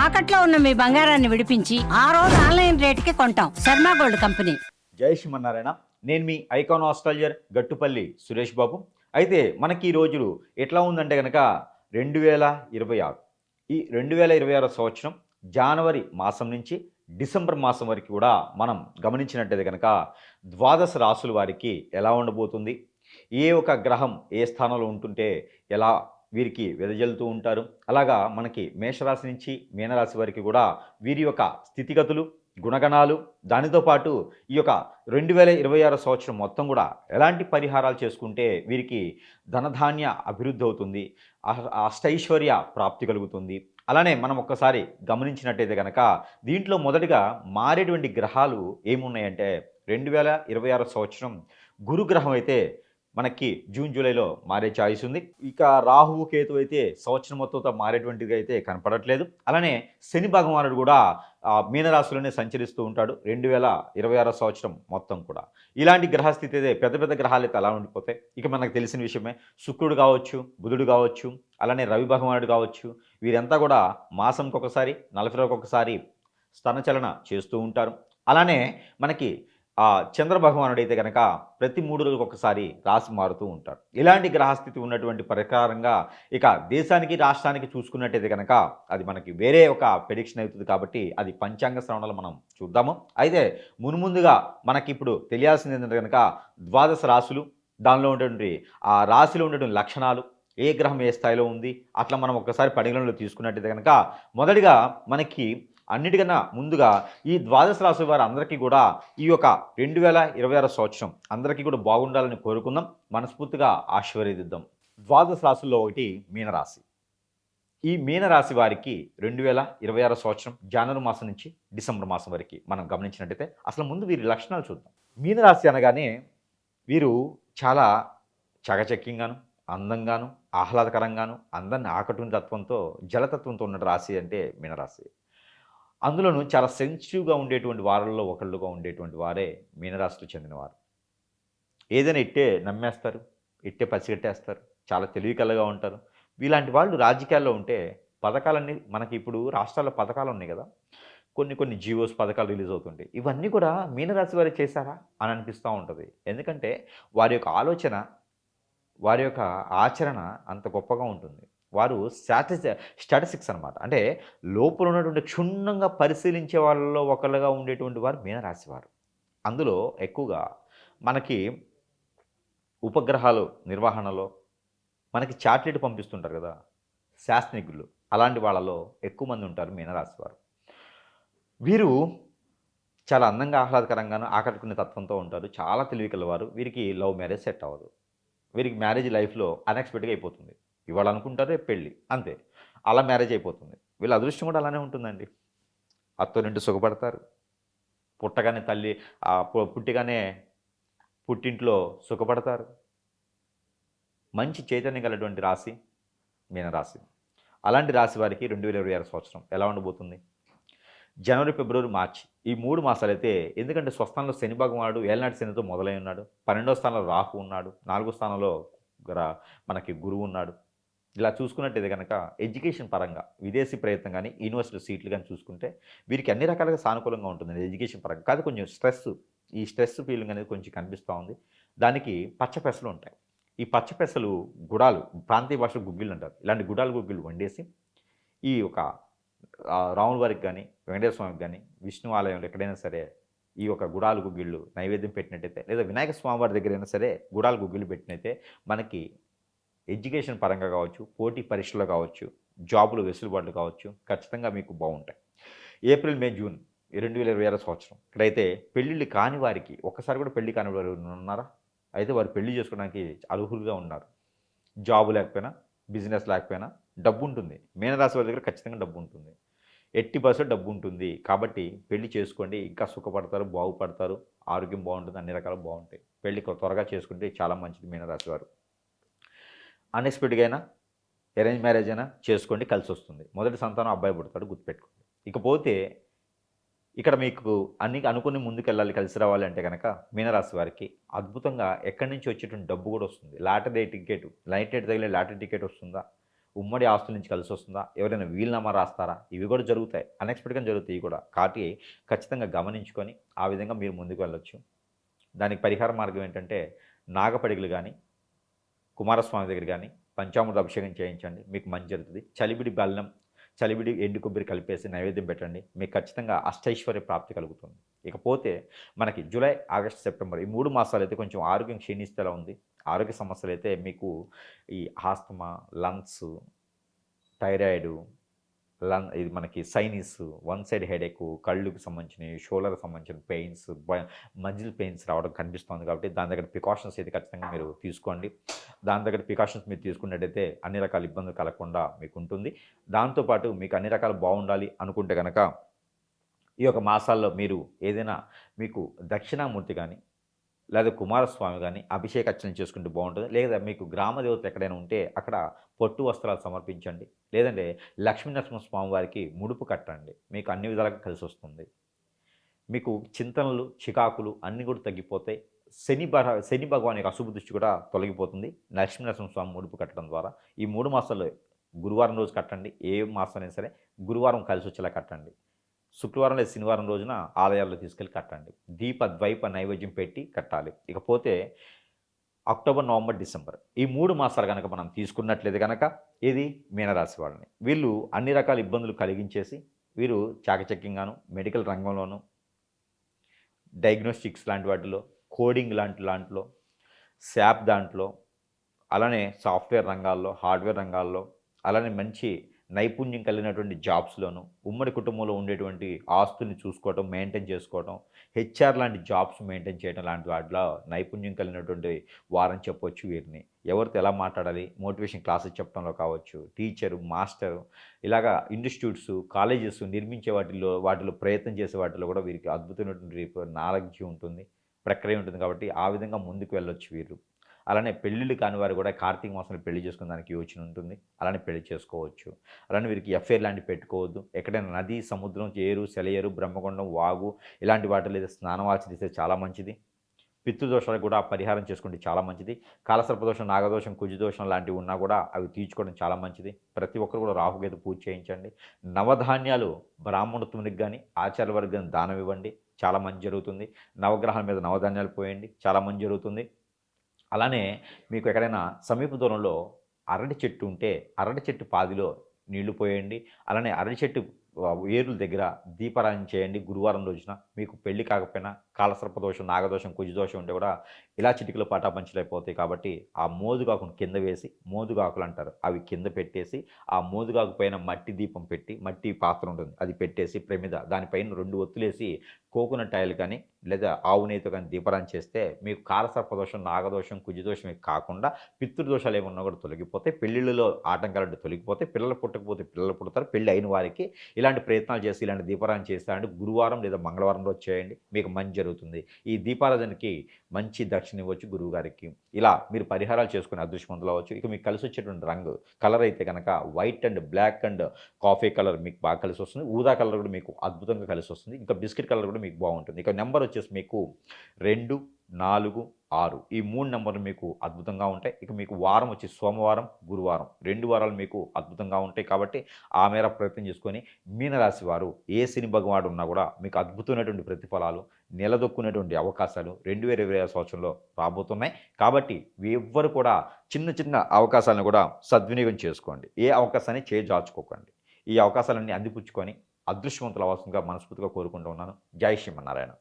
తాకట్లో ఉన్న మీ బంగారాన్ని విడిపించి ఆ రోజు ఆన్లైన్ రేటుకి కొంటాం. Sharma gold company. జై శ్రీమన్నారాయణ. నేను మీ ఐకాన్ ఆస్ట్రాలజర్ గట్టుపల్లి సురేష్ బాబు. అయితే మనకి ఈ రోజులు ఎట్లా ఉందంటే కనుక 2026 ఈ 2026 సంవత్సరం జనవరి మాసం నుంచి డిసెంబర్ మాసం వరకు కూడా మనం గమనించినట్టయితే కనుక ద్వాదశ రాసుల వారికి ఎలా ఉండబోతుంది, ఏ ఒక గ్రహం ఏ స్థానంలో ఉంటుంటే ఎలా వీరికి వెదజల్లుతూ ఉంటారు, అలాగా మనకి మేషరాశి నుంచి మీనరాశి వరకు కూడా వీరి యొక్క స్థితిగతులు గుణగణాలు, దానితో పాటు ఈ యొక్క 2026 సంవత్సరం మొత్తం కూడా ఎలాంటి పరిహారాలు చేసుకుంటే వీరికి ధనధాన్య అభివృద్ధి అవుతుంది, అష్టైశ్వర్య ప్రాప్తి కలుగుతుంది. అలానే మనం ఒక్కసారి గమనించినట్టయితే కనుక దీంట్లో మొదటిగా మారేటువంటి గ్రహాలు ఏమున్నాయంటే 2026 సంవత్సరం గురుగ్రహం అయితే మనకి జూన్ జూలైలో మారే ఛాయిస్ ఉంది. ఇక రాహువు కేతు అయితే సంవత్సరం మొత్తంతో మారేటువంటిది అయితే కనపడట్లేదు. అలానే శని భగవానుడు కూడా మీనరాశిలోనే సంచరిస్తూ ఉంటాడు 2026 సంవత్సరం మొత్తం కూడా. ఇలాంటి గ్రహస్థితి అయితే పెద్ద పెద్ద గ్రహాలు అయితే అలా ఉండిపోతాయి. ఇక మనకు తెలిసిన విషయమే శుక్రుడు కావచ్చు, బుధుడు కావచ్చు, అలానే రవి భగవానుడు కావచ్చు, వీరంతా కూడా మాసంకి ఒకసారి 40 రోజులకు ఒకసారి స్థనచలన చేస్తూ ఉంటారు. అలానే మనకి చంద్ర భగవానుడు అయితే కనుక ప్రతి 3 రోజులకు ఒకసారి రాశి మారుతూ ఉంటారు. ఇలాంటి గ్రహస్థితి ఉన్నటువంటి ప్రకారంగా ఇక దేశానికి రాష్ట్రానికి చూసుకున్నట్టయితే కనుక అది మనకి వేరే ఒక ప్రెడిక్షన్ అవుతుంది. కాబట్టి అది పంచాంగ శ్రవణాలు మనం చూద్దాము. అయితే మున్ముందుగా మనకి ఇప్పుడు తెలియాల్సింది ఏంటంటే కనుక ద్వాదశ రాశులు, దానిలో ఉండేటువంటి ఆ రాశిలో ఉండేటువంటి లక్షణాలు, ఏ గ్రహం ఏ స్థాయిలో ఉంది, అట్లా మనం ఒకసారి పరిగణనలో తీసుకున్నట్టయితే కనుక మొదటిగా మనకి అన్నిటికన్నా ముందుగా ఈ ద్వాదశ రాశి వారు అందరికీ కూడా ఈ యొక్క 2026 సంవత్సరం అందరికీ కూడా బాగుండాలని కోరుకుందాం, మనస్ఫూర్తిగా ఆశీర్వదిద్దాం. ద్వాదశ రాశుల్లో ఒకటి మీనరాశి. ఈ మీనరాశి వారికి 2026 సంవత్సరం జనవరి మాసం నుంచి డిసెంబర్ మాసం వరకు మనం గమనించినట్టయితే అసలు ముందు వీరి లక్షణాలు చూద్దాం. మీనరాశి అనగానే వీరు చాలా చకచక్యంగాను, అందంగాను, ఆహ్లాదకరంగాను, అందరిని ఆకట్టుకునే తత్వంతో జలతత్వంతో ఉన్న రాశి అంటే మీనరాశి. అందులోనూ చాలా సెన్సిటివ్గా ఉండేటువంటి వారిలో ఒకళ్ళుగా ఉండేటువంటి వారే మీనరాశికి చెందినవారు. ఏదైనా ఇట్టే నమ్మేస్తారు, ఇట్టే పసిగట్టేస్తారు, చాలా తెలివికల్లగా ఉంటారు. ఇలాంటి వాళ్ళు రాజకీయాల్లో ఉంటే పథకాలన్నీ మనకి ఇప్పుడు రాష్ట్రాల్లో పథకాలు ఉన్నాయి కదా, కొన్ని జీవోస్ పథకాలు రిలీజ్ అవుతుంటాయి. ఇవన్నీ కూడా మీనరాశి వారు చేశారా అని అనిపిస్తూ ఉంటుంది. ఎందుకంటే వారి యొక్క ఆలోచన, వారి యొక్క ఆచరణ అంత గొప్పగా ఉంటుంది. వారు స్టాటిస్టిక్స్ అనమాట. అంటే లోపల ఉన్నటువంటి క్షుణ్ణంగా పరిశీలించే వాళ్ళలో ఒకళ్ళుగా ఉండేటువంటి వారు మీనరాశి వారు. అందులో ఎక్కువగా మనకి ఉపగ్రహాలు నిర్వహణలో మనకి చాట్లెట్ పంపిస్తుంటారు కదా శాస్త్రజ్ఞులు, అలాంటి వాళ్ళలో ఎక్కువ మంది ఉంటారు మీనరాశి వారు. వీరు చాలా అందంగా ఆహ్లాదకరంగాను ఆకట్టుకునే తత్వంతో ఉంటారు, చాలా తెలివికలవారు. వీరికి లవ్ మ్యారేజ్ సెట్ అవ్వదు. వీరికి మ్యారేజ్ లైఫ్లో అన్ఎక్స్పెక్టెడ్గా అయిపోతుంది. ఇవాళ అనుకుంటారు రేపు పెళ్ళి, అంతే, అలా మ్యారేజ్ అయిపోతుంది. వీళ్ళ అదృష్టం కూడా అలానే ఉంటుందండి. అత్తోరింటి సుఖపడతారు, పుట్టగానే తల్లి పుట్టిగానే పుట్టింట్లో సుఖపడతారు. మంచి చైతన్యం గలటువంటి రాశి మీనరాశి. అలాంటి రాశి వారికి 2026 సంవత్సరం ఎలా ఉండబోతుంది? జనవరి, ఫిబ్రవరి, మార్చి ఈ 3 మాసాలు అయితే, ఎందుకంటే స్వస్థానంలో శని భగవానుడు ఏళ్ళనాటి శనితో మొదలై ఉన్నాడు, 12వ స్థానంలో రాహు ఉన్నాడు, 4వ స్థానంలో మనకి గురువు ఉన్నాడు. ఇలా చూసుకున్నట్టయితే కనుక ఎడ్యుకేషన్ పరంగా విదేశీ ప్రయత్నం కానీ యూనివర్సిటీ సీట్లు కానీ చూసుకుంటే వీరికి అన్ని రకాలుగా సానుకూలంగా ఉంటుంది ఎడ్యుకేషన్ పరంగా. కాదు కొంచెం ఈ స్ట్రెస్ ఫీలింగ్ అనేది కొంచెం కనిపిస్తూ ఉంది. దానికి పచ్చపెసలు ఉంటాయి. ఈ పచ్చపెసలు గుడాలు, ప్రాంతీయ భాషలో గుగ్గిళ్ళు అంటారు. ఇలాంటి గుగ్గిళ్ళు వండేసి ఈ ఒక రాముల వారికి కానీ వెంకటేశ్వర స్వామికి కానీ విష్ణు ఆలయంలో ఎక్కడైనా సరే ఈ యొక్క గుడాలు గుగ్గిళ్ళు నైవేద్యం పెట్టినట్టయితే, లేదా వినాయక స్వామివారి దగ్గర అయినా సరే గుడాలు గుగ్గిళ్ళు పెట్టినైతే మనకి ఎడ్యుకేషన్ పరంగా కావచ్చు, పోటీ పరీక్షలు కావచ్చు, జాబులు వెసులుబాట్లు కావచ్చు, ఖచ్చితంగా మీకు బాగుంటాయి. ఏప్రిల్, మే, జూన్ 2026 సంవత్సరం ఇక్కడైతే పెళ్ళిళ్ళు కాని వారికి, ఒక్కసారి కూడా పెళ్లి కాని వారు ఉన్నారా? అయితే వారు పెళ్లి చేసుకోవడానికి అర్హులుగా ఉన్నారు. జాబు లేకపోయినా, బిజినెస్ లేకపోయినా డబ్బు ఉంటుంది. మీనరాశి వారి దగ్గర ఖచ్చితంగా డబ్బు ఉంటుంది, 80% డబ్బు ఉంటుంది. కాబట్టి పెళ్లి చేసుకోండి, ఇంకా సుఖపడతారు, బాగుపడతారు, ఆరోగ్యం బాగుంటుంది, అన్ని రకాలు బాగుంటాయి. పెళ్లి త్వరగా చేసుకుంటే చాలా మంచిది. మీనరాశి వారు అన్ఎక్స్పెక్టెడ్గా అయినా అరేంజ్ మ్యారేజ్ అయినా చేసుకోండి, కలిసి వస్తుంది. మొదటి సంతానం అబ్బాయి పుడతాడు, గుర్తుపెట్టుకోండి. ఇకపోతే ఇక్కడ మీకు అన్ని అనుకుని ముందుకెళ్ళాలి, కలిసి రావాలి అంటే కనుక మీనరాశి వారికి అద్భుతంగా ఎక్కడి నుంచి వచ్చేటువంటి డబ్బు కూడా వస్తుంది. లాటరీ టికెట్, లైట్ తగిలే లాటరీ టికెట్ వస్తుందా? ఉమ్మడి ఆస్తుల నుంచి కలిసి వస్తుందా, ఎవరైనా వీలునామా రాస్తారా, ఇవి కూడా జరుగుతాయి, అన్ఎక్స్పెక్టెడ్గా జరుగుతాయి ఇవి కూడా. కాబట్టి ఖచ్చితంగా గమనించుకొని ఆ విధంగా మీరు ముందుకు వెళ్ళొచ్చు. దానికి పరిహార మార్గం ఏంటంటే నాగపడిగలు కానీ, కుమారస్వామి దగ్గర కానీ పంచామృత అభిషేకం చేయించండి, మీకు మంచి జరుగుతుంది. చలివిడి బెల్లం, చలివిడి ఎండు కొబ్బరి కలిపేసి నైవేద్యం పెట్టండి, మీకు ఖచ్చితంగా అష్టైశ్వర్య ప్రాప్తి కలుగుతుంది. ఇకపోతే మనకి జూలై, ఆగస్టు, సెప్టెంబర్ ఈ 3 మాసాలు అయితే కొంచెం ఆరోగ్యం క్షీణిస్తేలా ఉంది. ఆరోగ్య సమస్యలు అయితే మీకు ఈ ఆస్తమా, లంగ్స్, థైరాయిడ్, ఇది మనకి సైనిస్, వన్ సైడ్ హెడేక్, కళ్ళుకి సంబంధించినవి, షోల్డర్కి సంబంధించిన పెయిన్స్, మజిల్ పెయిన్స్ రావడం కనిపిస్తుంది. కాబట్టి దాని దగ్గర ప్రికాషన్స్ అయితే ఖచ్చితంగా మీరు తీసుకోండి. దాని దగ్గర ప్రికాషన్స్ మీరు తీసుకున్నట్టయితే అన్ని రకాల ఇబ్బందులు కలగకుండా మీకు ఉంటుంది. దాంతోపాటు మీకు అన్ని రకాలు బాగుండాలి అనుకుంటే కనుక ఈ యొక్క మాసాల్లో మీరు ఏదైనా మీకు దక్షిణామూర్తి కానీ లేదా కుమారస్వామి కానీ అభిషేక అర్చన చేసుకుంటే బాగుంటుంది. లేదా మీకు గ్రామ దేవత ఎక్కడైనా ఉంటే అక్కడ పొట్టు వస్త్రాలు సమర్పించండి. లేదంటే లక్ష్మీనరసింహస్వామి వారికి ముడుపు కట్టండి, మీకు అన్ని విధాలుగా కలిసి వస్తుంది. మీకు చింతనలు, చికాకులు అన్నీ కూడా తగ్గిపోతాయి. శని భగవాన్ యొక్క అశుభ దృష్టి కూడా తొలగిపోతుంది లక్ష్మీనరసింహస్వామి ముడుపు కట్టడం ద్వారా. ఈ 3 మాసాల్లో గురువారం రోజు కట్టండి, ఏ మాసమైనా సరే గురువారం కలిసి వచ్చేలా కట్టండి. శుక్రవారం లేదా శనివారం రోజున ఆలయాల్లో తీసుకెళ్ళి కట్టండి. ద్వైప నైవేద్యం పెట్టి కట్టాలి. ఇకపోతే అక్టోబర్, నవంబర్, డిసెంబర్ ఈ 3 మాసాలు కనుక మనం తీసుకున్నట్లయితే కనుక ఇది మీనరాశి వాళ్ళని, వీళ్ళు అన్ని రకాల ఇబ్బందులు కలిగించేసి వీరు చాకచక్యంగాను మెడికల్ రంగంలోను, డయాగ్నోస్టిక్స్ లాంటి వాటిలో, కోడింగ్ లాంటిలో, శాప్ దాంట్లో, అలానే సాఫ్ట్వేర్ రంగాల్లో, హార్డ్వేర్ రంగాల్లో, అలానే మంచి నైపుణ్యం కలిగినటువంటి జాబ్స్లోను, ఉమ్మడి కుటుంబంలో ఉండేటువంటి ఆస్తుల్ని చూసుకోవటం, మెయింటైన్ చేసుకోవటం, హెచ్ఆర్ లాంటి జాబ్స్ మెయింటైన్ చేయడం లాంటి వాటిలో నైపుణ్యం కలిగినటువంటి వారని చెప్పొచ్చు వీరిని. ఎవరితో ఎలా మాట్లాడాలి, మోటివేషన్ క్లాసెస్ చెప్పడంలో కావచ్చు, టీచరు, మాస్టరు, ఇలాగా ఇన్స్టిట్యూట్స్, కాలేజెస్ నిర్మించే వాటిలో ప్రయత్నం చేసే వాటిలో కూడా వీరికి అద్భుతమైనటువంటి నాలెడ్జ్ ఉంటుంది, ప్రక్రియ ఉంటుంది. కాబట్టి ఆ విధంగా ముందుకు వెళ్ళొచ్చు వీరు. అలానే పెళ్ళిళ్ళు కాని వారు కూడా కార్తీక మాసంలో పెళ్లి చేసుకునే దానికి యోచన ఉంటుంది, అలానే పెళ్లి చేసుకోవచ్చు. అలానే వీరికి ఎఫ్ఐఆర్ లాంటివి పెట్టుకోవద్దు. ఎక్కడైనా నది, సముద్రం, ఏరు, సెలయేరు, బ్రహ్మకొండం, వాగు ఇలాంటి వాటిలో అయితే స్నానం ఆచరిస్తే చాలా మంచిది. పితృదోషాలకు కూడా పరిహారం చేసుకుంటే చాలా మంచిది. కాలసర్పదోషం, నాగదోషం, కుజదోషం లాంటివి ఉన్నా కూడా అవి తీర్చుకోవడం చాలా మంచిది. ప్రతి ఒక్కరు కూడా రాహుకేతు పూజ చేయించండి. నవధాన్యాలు బ్రాహ్మణత్వానికి కానీ ఆచార్య వారికి కానీ దానం ఇవ్వండి, చాలా మంచి జరుగుతుంది. నవగ్రహాల మీద నవధాన్యాలు పోయండి, చాలా మంచి జరుగుతుంది. అలానే మీకు ఎక్కడైనా సమీప దూరంలో అరటి చెట్టు ఉంటే అరటి చెట్టు పాదిలో నీళ్లు పోయండి. అలానే అరటి చెట్టు ఏరుల దగ్గర దీపారాధన చేయండి గురువారం రోజున. మీకు పెళ్లి కాకపోయినా కాలసర్పదోషం, నాగదోషం, కుజదోషం ఉంటే కూడా ఇలా చిటికలు పటాపంచలైపోతాయి. కాబట్టి ఆ మోదుగాకును కింద వేసి, మోదుగాకులు అంటారు, అవి కింద పెట్టేసి ఆ మోదుగాకు పైన మట్టి దీపం పెట్టి, మట్టి పాత్ర ఉంటుంది అది పెట్టేసి ప్రమిద దానిపైన 2 ఒత్తులేసి కోకోనట్ ఆయిల్ కానీ లేదా ఆవు నెయ్యితో కానీ దీపారాధన చేస్తే మీకు కాలసర్పదోషం, నాగదోషం, కుజదోషం కాకుండా పితృదోషాలు ఏమన్నా కూడా తొలగిపోతాయి. పెళ్ళిళ్ళలో ఆటంకాలు తొలగిపోతాయి. పిల్లలు పుట్టకపోతే పిల్లలు పుడతారు. పెళ్ళి అయిన వారికి ఇలాంటి ప్రయత్నాలు చేసి ఇలాంటి దీపారాధన చేస్తారంటే గురువారం లేదా మంగళవారం రోజు చేయండి, మీకు మంచి జరుగుతుంది. ఈ దీపారాధనకి మంచి దక్షిణ ఇవ్వచ్చు గురువుగారికి. ఇలా మీరు పరిహారాలు చేసుకుని అదృష్టవంతులు అవ్వచ్చు. ఇక మీకు కలిసి వచ్చేటువంటి రంగు కలర్ అయితే కనుక white and black and coffee colour మీకు బాగా కలిసి వస్తుంది. ఊదా కలర్ కూడా మీకు అద్భుతంగా కలిసి వస్తుంది. ఇంకా బిస్కెట్ కలర్ కూడా మీకు బాగుంటుంది. ఇక నెంబర్ వచ్చేసి మీకు 2, 4, 6 ఈ 3 నెంబర్లు మీకు అద్భుతంగా ఉంటాయి. ఇక మీకు వారం వచ్చి సోమవారం, గురువారం 2 వారాలు మీకు అద్భుతంగా ఉంటాయి. కాబట్టి ఆ మేర ప్రయత్నం చేసుకొని మీనరాశి వారు ఏ శని భగవానుడు ఉన్నా కూడా మీకు అద్భుతమైనటువంటి ప్రతిఫలాలు, నిలదొక్కునేటువంటి అవకాశాలు 2025 సంవత్సరంలో రాబోతున్నాయి. కాబట్టి ఎవ్వరు కూడా చిన్న అవకాశాలను కూడా సద్వినియోగం చేసుకోండి. ఏ అవకాశాన్ని చేజార్చుకోకండి. ఈ అవకాశాలన్నీ అందిపుచ్చుకొని అదృష్టవంతులు అవ్వాల్సిందిగా మనస్ఫూర్తిగా కోరుకుంటూ ఉన్నాను. జై శ్రీమన్నారాయణ.